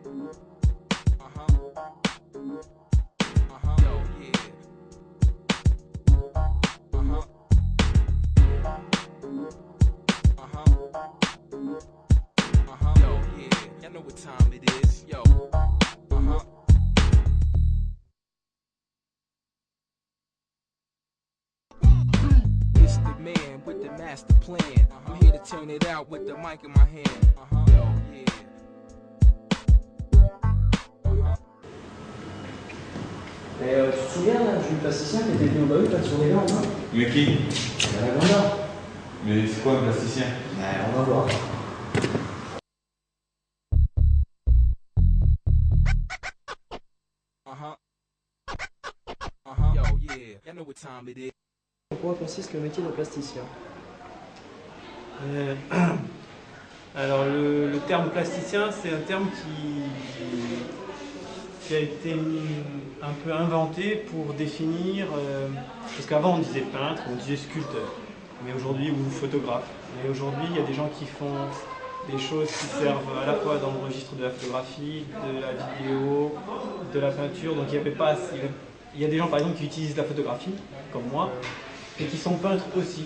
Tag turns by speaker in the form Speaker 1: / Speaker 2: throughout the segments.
Speaker 1: Man with the master plan. I'm here to turn it out with the mic in my hand.
Speaker 2: Tu te souviens du plasticien qui était venu au bahut là sur les gants là?
Speaker 3: Mais qui?
Speaker 2: La Gonda.
Speaker 3: Mais c'est quoi un plasticien?
Speaker 2: On va voir. En quoi consiste le métier de plasticien?
Speaker 4: Alors le terme plasticien, c'est un terme qui a été un peu inventé pour définir, parce qu'avant on disait peintre, on disait sculpteur, mais aujourd'hui, ou photographe. Mais aujourd'hui, il y a des gens qui font des choses qui servent à la fois dans le registre de la photographie, de la vidéo, de la peinture. Donc il y a des gens par exemple qui utilisent la photographie, comme moi, et qui sont peintres aussi.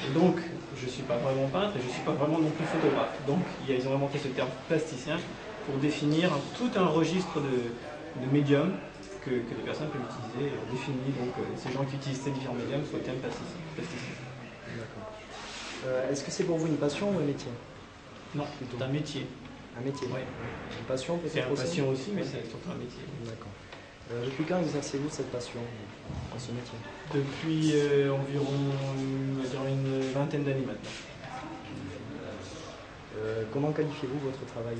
Speaker 4: Et donc, je ne suis pas vraiment peintre et je ne suis pas vraiment non plus photographe. Donc, ils ont inventé ce terme plasticien pour définir tout un registre de médiums que les personnes peuvent utiliser. Et on définit donc ces gens qui utilisent ces différents médiums sous le terme plasticien.
Speaker 2: D'accord. Est-ce que c'est pour vous une passion ou un métier?
Speaker 4: Non, c'est un métier.
Speaker 2: Un métier?
Speaker 4: Oui.
Speaker 2: Une passion peut-être?
Speaker 4: C'est une passion aussi, mais c'est surtout un métier.
Speaker 2: D'accord. Depuis quand exercez-vous cette passion dans ce métier?
Speaker 4: Depuis environ une vingtaine d'années maintenant.
Speaker 2: Comment qualifiez-vous votre travail?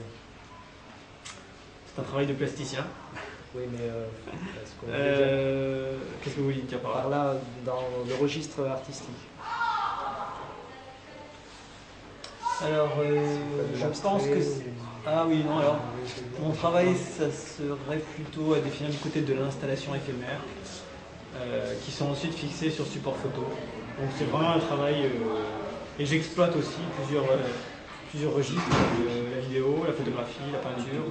Speaker 4: C'est un travail de plasticien.
Speaker 2: Oui, mais
Speaker 4: qu'est-ce que vous voulez dire
Speaker 2: par là, dans le registre artistique? Alors,
Speaker 4: je pense que... Ah oui, non, alors, mon travail, ça serait plutôt à définir du côté de l'installation éphémère, qui sont ensuite fixées sur support photo. Donc c'est vraiment un travail, et j'exploite aussi plusieurs registres, la vidéo, la photographie, la peinture.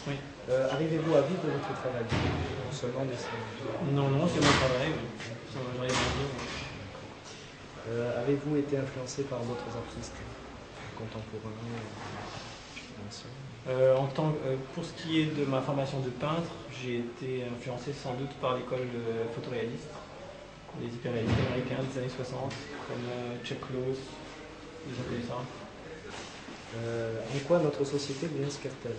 Speaker 2: Oui. Arrivez-vous à vivre de votre travail? Seulement de ça?
Speaker 4: Non, c'est mon travail.
Speaker 2: Avez-vous été influencé par d'autres artistes contemporains, anciens?
Speaker 4: Pour ce qui est de ma formation de peintre, j'ai été influencé sans doute par l'école photoréaliste, les hyperréalistes américains des années 60, comme Chuck Close, des gens comme ça.
Speaker 2: En quoi notre société vous inspire-t-elle?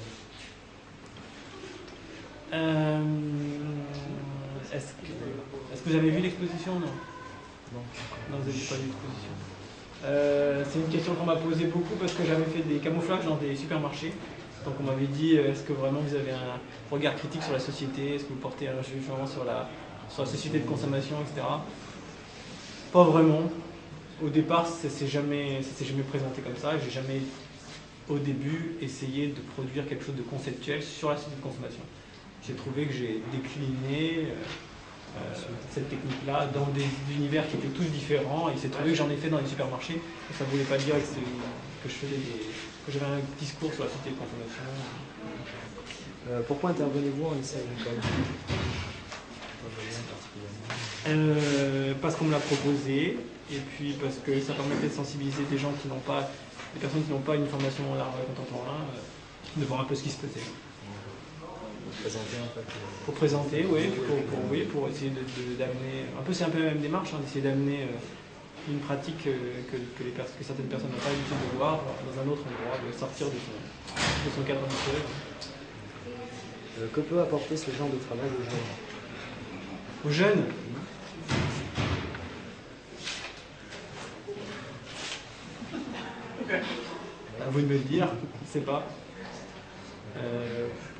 Speaker 4: Est-ce que vous avez vu l'exposition? Non, vous n'avez pas vu l'exposition. C'est une question qu'on m'a posée beaucoup parce que j'avais fait des camouflages dans des supermarchés. Donc on m'avait dit, est-ce que vraiment vous avez un regard critique sur la société? Est-ce que vous portez un jugement sur la société de consommation, etc. Pas vraiment. Au départ, ça s'est jamais présenté comme ça. J'ai jamais, au début, essayé de produire quelque chose de conceptuel sur la société de consommation. J'ai trouvé que j'ai décliné cette technique-là dans des univers qui étaient tous différents. Et il s'est trouvé que j'en ai fait dans les supermarchés. Et ça ne voulait pas dire que j'avais un discours sur la société de consommation.
Speaker 2: Pourquoi intervenez-vous en lycée agricole?
Speaker 4: Parce qu'on me l'a proposé, et puis parce que ça permettait de sensibiliser des gens qui n'ont pas, des personnes qui n'ont pas une formation en art contemporain, de voir un peu ce qui se faisait. Pour présenter, oui, pour essayer d'amener, c'est un peu la même démarche, d'essayer d'amener une pratique que certaines personnes n'ont pas l'habitude de voir dans un autre endroit, de sortir de son cadre habituel.
Speaker 2: Que peut apporter ce genre de travail aux jeunes?
Speaker 4: Aux jeunes? À vous de me le dire, je ne sais pas.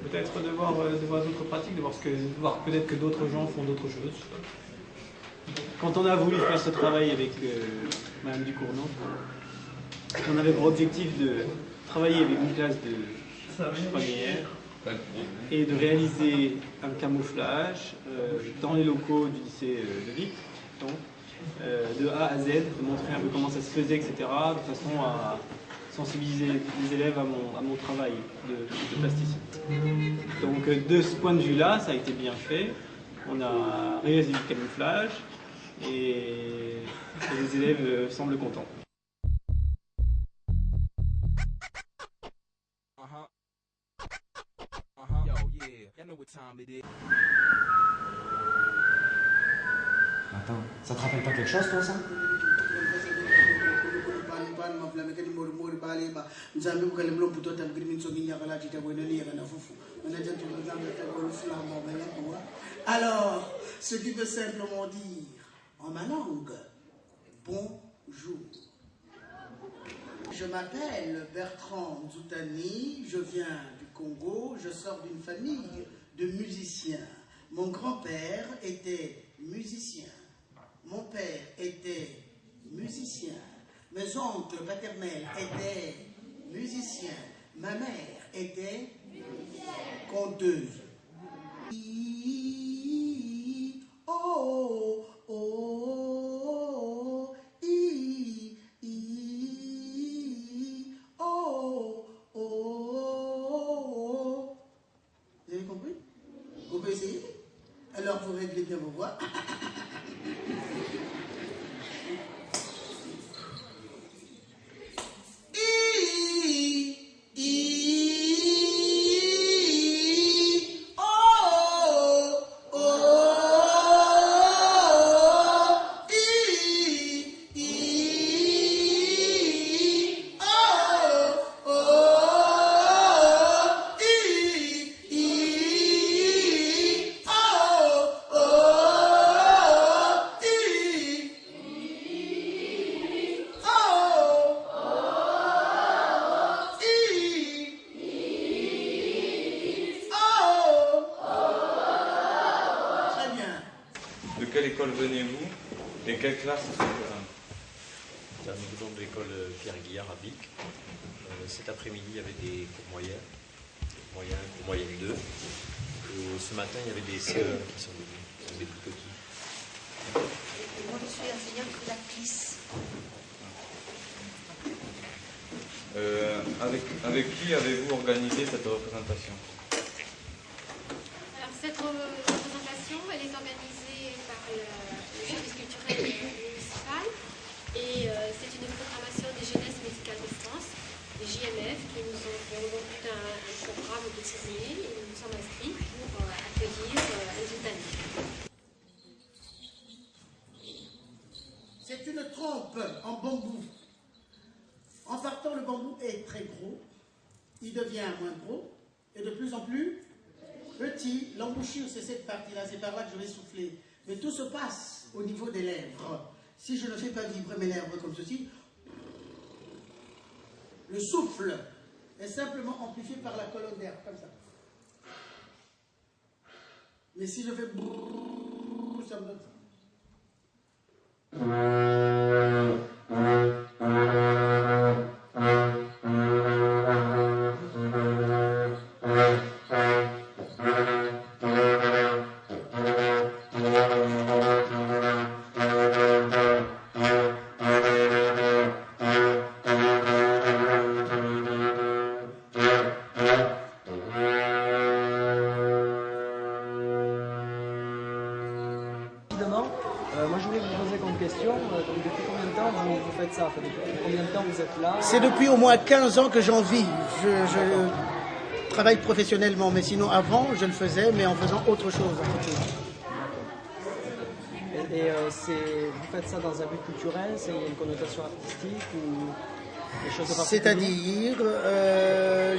Speaker 4: Peut-être de voir d'autres pratiques, de voir peut-être que d'autres gens font d'autres choses. Quand on a voulu faire ce travail avec Madame Ducournau, on avait pour objectif de travailler avec une classe de première et de réaliser un camouflage dans les locaux du lycée de Vic, de A à Z, de montrer un peu comment ça se faisait, etc., de façon à sensibiliser les élèves à mon travail de plasticien. Donc de ce point de vue-là, ça a été bien fait. On a réalisé du camouflage et les élèves semblent contents.
Speaker 5: Attends, ça te rappelle pas quelque chose, toi, ça?
Speaker 6: Alors, ce qui veut simplement dire, en ma langue, bonjour. Je m'appelle Bertrand Nzoutani, je viens du Congo, je sors d'une famille de musiciens. Mon grand-père était musicien, mon père était musicien, mes oncles paternels étaient musiciens, ma mère était conteuse. Oh, oh, oh, oh. Vous avez compris? Vous pouvez essayer? Alors vous réglez bien vos voix.
Speaker 3: De quelle école venez-vous et quelle classe est-ce que vous avez?
Speaker 7: Nous venons de l'école Pierre Guillard à Bic. Cet après-midi, il y avait des cours moyens, cours moyens 2. Et ce matin, il y avait des CE1 qui sont venus, qui sont des plus petits.
Speaker 8: Moi, je suis enseignante de la CLIS.
Speaker 3: Avec qui avez-vous organisé cette représentation?
Speaker 9: Alors, cette représentation, elle est organisée par le service culturel municipal et c'est une programmation des jeunesses musicales de France, des JMF, qui nous ont tout un programme déterminé et nous nous sommes inscrits pour accueillir Nzoutani.
Speaker 6: C'est une trompe en bambou. En partant, le bambou est très gros, il devient moins gros et de plus en plus petit. L'embouchure, c'est cette partie-là, c'est par là que je vais souffler. Mais tout se passe au niveau des lèvres. Si je ne fais pas vibrer mes lèvres comme ceci, le souffle est simplement amplifié par la colonne d'air, comme ça. Mais si je fais brrrr, ça me donne ça.
Speaker 2: Moi je voulais vous poser comme question, donc depuis combien de temps vous faites ça? Depuis combien de temps vous êtes là?
Speaker 6: C'est depuis au moins 15 ans que j'en vis. Je travaille professionnellement, mais sinon avant je le faisais, mais en faisant autre chose à côté.
Speaker 2: Et vous faites ça dans un but culturel? C'est une connotation artistique ou des choses de particulier?
Speaker 6: C'est-à-dire,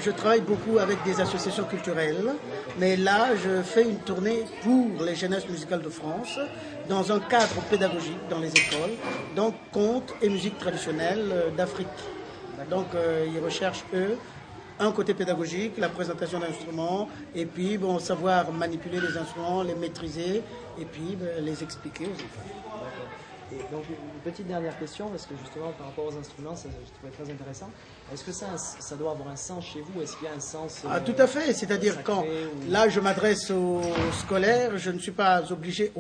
Speaker 6: je travaille beaucoup avec des associations culturelles, mais là, je fais une tournée pour les jeunesses musicales de France, dans un cadre pédagogique dans les écoles, donc contes et musique traditionnelle d'Afrique. Donc, ils recherchent, eux, un côté pédagogique, la présentation d'instruments, et puis, bon, savoir manipuler les instruments, les maîtriser, et puis les expliquer aux enfants.
Speaker 2: Et donc, une petite dernière question, parce que justement, par rapport aux instruments, ça, je trouvais très intéressant. Est-ce que ça doit avoir un sens chez vous? Est-ce qu'il y a un sens
Speaker 6: tout à fait. C'est-à-dire quand, là, je m'adresse aux scolaires, je ne suis pas obligé,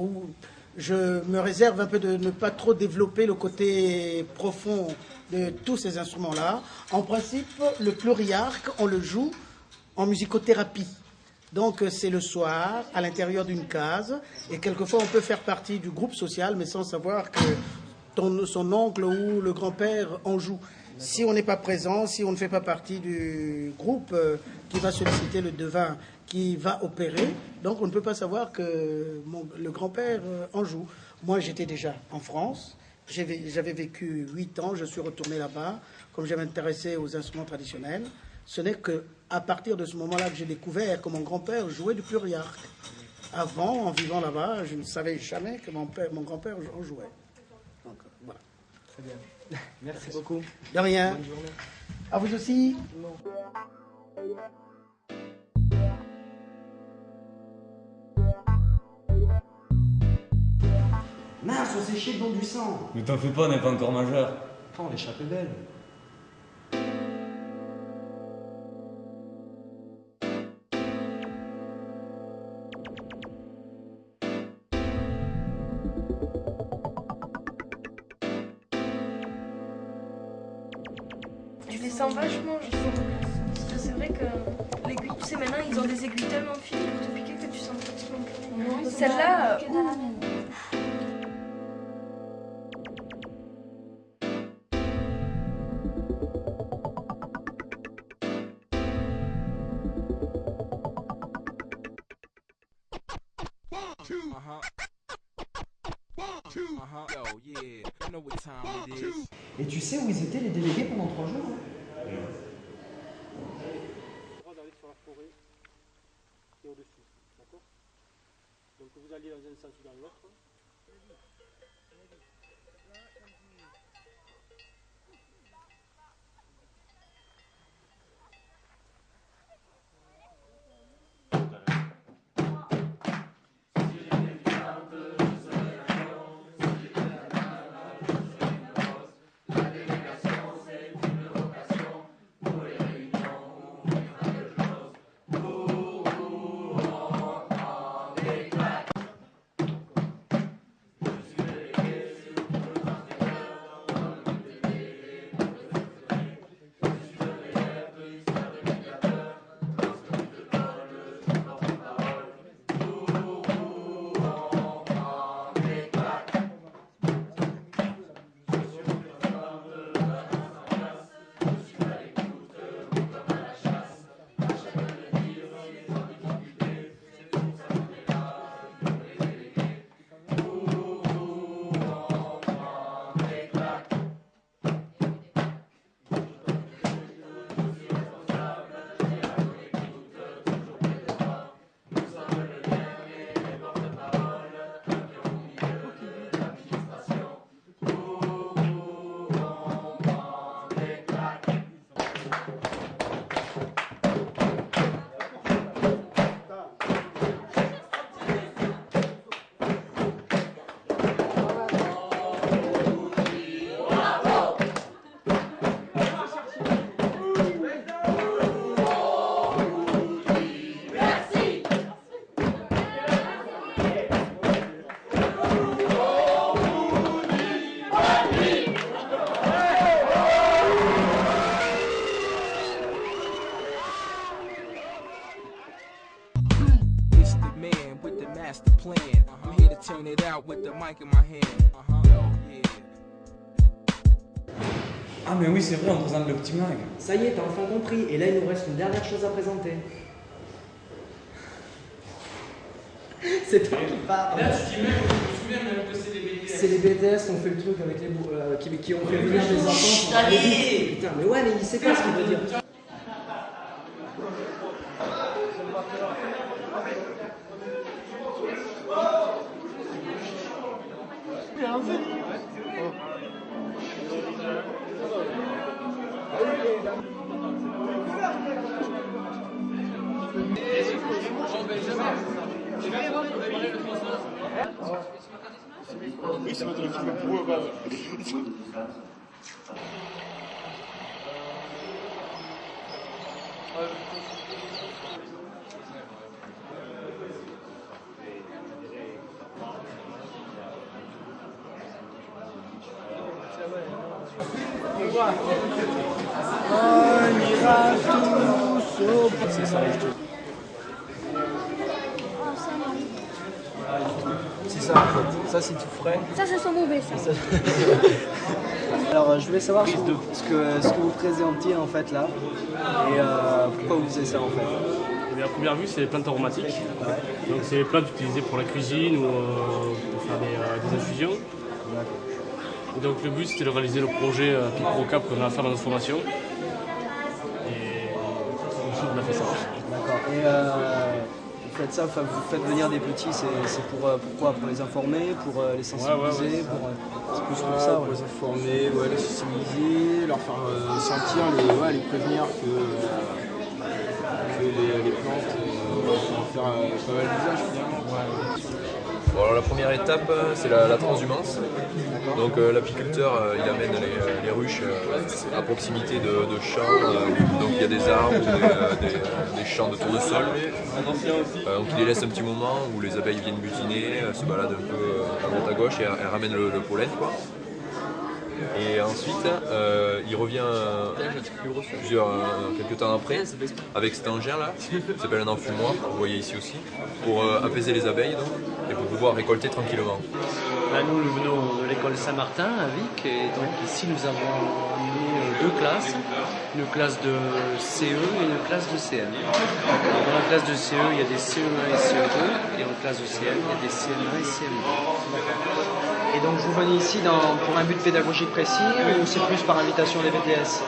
Speaker 6: je me réserve un peu de ne pas trop développer le côté profond de tous ces instruments-là. En principe, le pluriarque, on le joue en musicothérapie. Donc c'est le soir, à l'intérieur d'une case, et quelquefois on peut faire partie du groupe social, mais sans savoir que son oncle ou le grand-père en joue. Si on n'est pas présent, si on ne fait pas partie du groupe qui va solliciter le devin, qui va opérer, donc on ne peut pas savoir que le grand-père en joue. Moi j'étais déjà en France, j'avais vécu 8 ans, je suis retourné là-bas, comme je m'intéressais aux instruments traditionnels. Ce n'est qu'à partir de ce moment-là que j'ai découvert que mon grand-père jouait du pluriarque. Avant, en vivant là-bas, je ne savais jamais que mon grand-père en jouait. Donc, voilà.
Speaker 2: Très bien. Merci beaucoup.
Speaker 6: De rien.
Speaker 2: Bonne journée.
Speaker 6: À vous aussi.
Speaker 5: Mince, on s'est chié le don du sang.
Speaker 10: Mais t'en fais pas, on n'est pas encore majeur.
Speaker 5: Attends, l'échappe est belle.
Speaker 11: Tu les sens vachement, je trouve. Parce que c'est vrai que l'aiguille, tu sais, maintenant ils ont des aiguilles tellement fines pour te piquer que tu sens pratiquement plus rien. Celle-là,
Speaker 5: Et tu sais où ils étaient les délégués pendant 3 jours hein?
Speaker 4: D'aller sur la forêt et au-dessus, d'accord? Donc vous alliez dans un sens ou dans l'autre.
Speaker 10: Ah mais oui c'est vrai, on présente le petit mag.
Speaker 2: Ça y est, t'as enfin compris. Et là, il nous reste une dernière chose à présenter. C'est toi qui parles.
Speaker 4: Là, tu dis même, je me souviens même que c'est des BTS.
Speaker 2: C'est les BTS qui ont fait le truc avec les qui ont fait venir des enfants. Pour aller vite. Putain, mais ouais, mais il sait pas ce qu'il veut dire.
Speaker 12: Oui, c'est votre film pour eux,
Speaker 6: On ira tous au...
Speaker 2: C'est ça, c'est ça en fait. Ça c'est tout frais.
Speaker 11: Ça, ça sent mauvais, ça.
Speaker 2: Alors je voulais savoir ce que vous présentiez en fait là et pourquoi vous faisiez ça en fait.
Speaker 12: Et bien, à première vue, c'est les plantes aromatiques. Ouais. Donc c'est les plantes utilisées pour la cuisine ou pour faire des infusions. Donc le but c'était de réaliser le projet PiproCap qu'on a à faire dans notre formation. Et on a fait ça.
Speaker 2: D'accord. Et vous faites ça, vous faites venir des petits, c'est pourquoi? Pour les informer, pour les sensibiliser, c'est plus pour ça.
Speaker 13: Pour les informer, les sensibiliser, leur faire sentir, les prévenir que les plantes vont faire pas mal d'usage finalement.
Speaker 14: Bon, alors la première étape, c'est la transhumance. Donc l'apiculteur, il amène les ruches à proximité de champs, donc il y a des arbres ou des champs de tournesol. Donc il les laisse un petit moment où les abeilles viennent butiner, se baladent un peu à droite à gauche et elles ramènent le pollen, quoi. Et ensuite, il revient quelques temps après avec cet engin là, qui s'appelle un enfumoir, vous voyez ici aussi, pour apaiser les abeilles donc, et pour pouvoir récolter tranquillement.
Speaker 15: Là, nous venons de l'école Saint-Martin à Vic et donc ici nous avons deux classes, une classe de CE et une classe de CM. Dans la classe de CE, il y a des CE1 et CE2 et en classe de CM, il y a des CM1 et CM2.
Speaker 2: Et donc vous venez ici pour un but pédagogique précis ou c'est plus par invitation des BTS?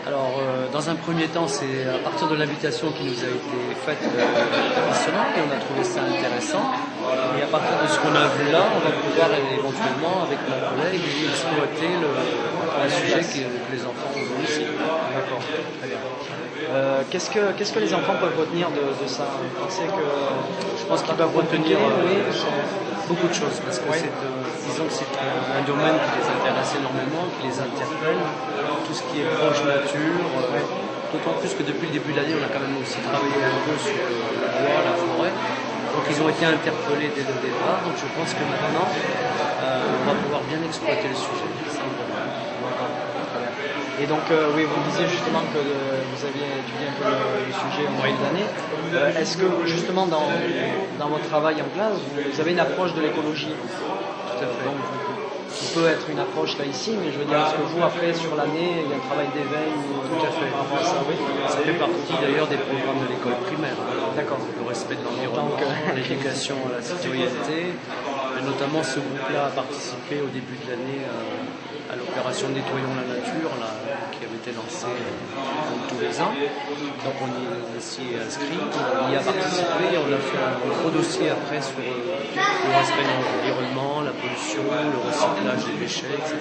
Speaker 15: Alors dans un premier temps c'est à partir de l'invitation qui nous a été faite l'établissement et on a trouvé ça intéressant. Et à partir de ce qu'on a vu là, on va pouvoir éventuellement avec mon collègue exploiter le sujet que les enfants ont vu ici.
Speaker 2: D'accord, très bien. Qu'est-ce que les enfants peuvent retenir de ça? Vous pensez que...
Speaker 15: Je pense qu'ils peuvent retenir beaucoup de choses parce que disons que c'est un domaine qui les intéresse énormément, qui les interpelle, tout ce qui est proche nature, d'autant plus que depuis le début de l'année on a quand même aussi travaillé un peu sur le bois, la forêt, donc ils ont été interpellés dès le départ, donc je pense que maintenant on va pouvoir bien exploiter le sujet.
Speaker 2: Et donc, oui, vous disiez justement que vous aviez étudié un peu le sujet en moyenne d'année. Est-ce que justement dans votre travail en classe, vous avez une approche de l'écologie?
Speaker 15: Tout à fait.
Speaker 2: Donc, qui peut être une approche là ici, mais je veux dire, est-ce que vous, après, sur l'année, il y a un travail d'éveil?
Speaker 15: Tout à fait. Ça, oui. Ça fait partie d'ailleurs des programmes de l'école primaire.
Speaker 2: D'accord.
Speaker 15: Le respect de l'environnement, l'éducation à la citoyenneté. Et notamment, ce groupe-là a participé au début de l'année à l'opération Nettoyons la nature, là, qui avait été lancée tous les ans. Donc on s'y est inscrit, on y a participé et on a fait un gros dossier après sur le respect de l'environnement, la pollution, le recyclage des déchets, etc.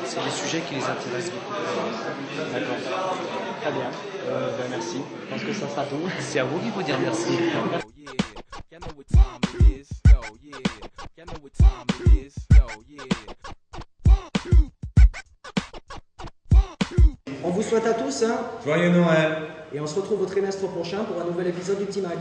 Speaker 15: C'est des sujets qui les intéressent beaucoup.
Speaker 2: D'accord. Très bien. Merci. Je pense que ça sera tout.
Speaker 15: C'est à vous qu'il faut dire merci.
Speaker 2: On vous souhaite à tous
Speaker 10: Joyeux Noël.
Speaker 2: Et on se retrouve au trimestre prochain pour un nouvel épisode du Petit Mag.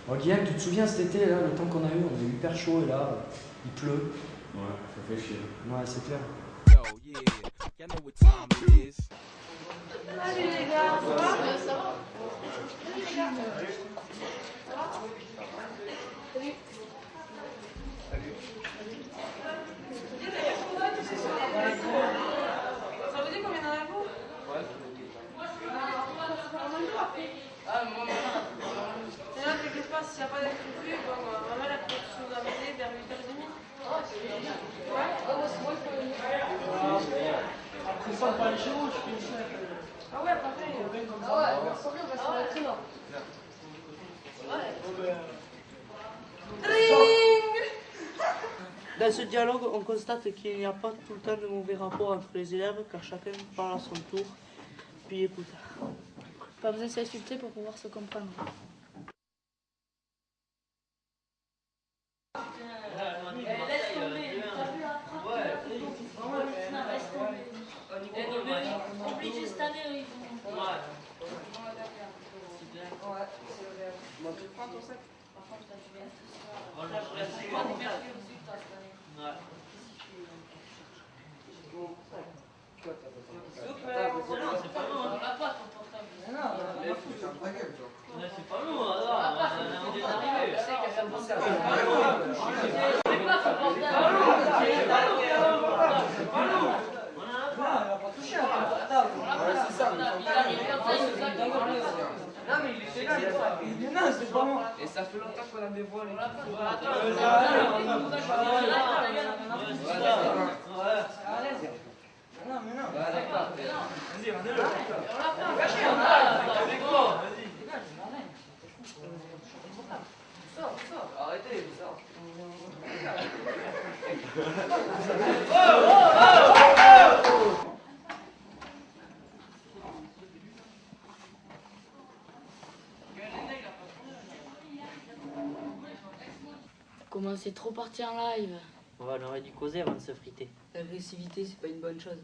Speaker 16: Oh, Guillaume, tu te souviens cet été, là, le temps qu'on a eu, on est hyper chaud et là, il pleut.
Speaker 10: Ouais, ça fait chier.
Speaker 16: Ouais, c'est clair.
Speaker 11: Salut les gars, ça va? Salut. Ça vous dit combien d'en avez-vous? Ouais. Ah, moi, là, t'inquiète pas, s'il n'y a pas d'inclus, bon, maman, elle peut vous amener vers 8h30. Ouais?
Speaker 6: Après ça, on va aller chez vous, je fais ça.
Speaker 11: Ah ouais, parfait. Ah ouais, on va se très long.
Speaker 17: Dans ce dialogue, on constate qu'il n'y a pas tout le temps de mauvais rapports entre les élèves, car chacun parle à son tour, puis écoute.
Speaker 11: Pas besoin de s'insulter pour pouvoir se comprendre.
Speaker 18: Obligé cette année, ils vont. Prends ton sac. Par contre, t'as du bien. C'est pas long, on l'a pas ton portable. C'est pas long, alors. On est arrivé. Je sais qu'elle fait penser à ça. C'est pas ton portable. C'est pas long. On a pas touché à ton portable. C'est ça. Non, mais il est là. Non, c'est pas bon. Et ça fait longtemps qu'on a des voiles. Non, mais non. Vas-y, on est là. On l'a pas caché. C'est gros. Vas-y. Sors. Arrêtez, sors.
Speaker 11: Comment c'est trop parti en live?
Speaker 15: On aurait dû causer avant de se friter.
Speaker 11: L'agressivité, c'est pas une bonne chose.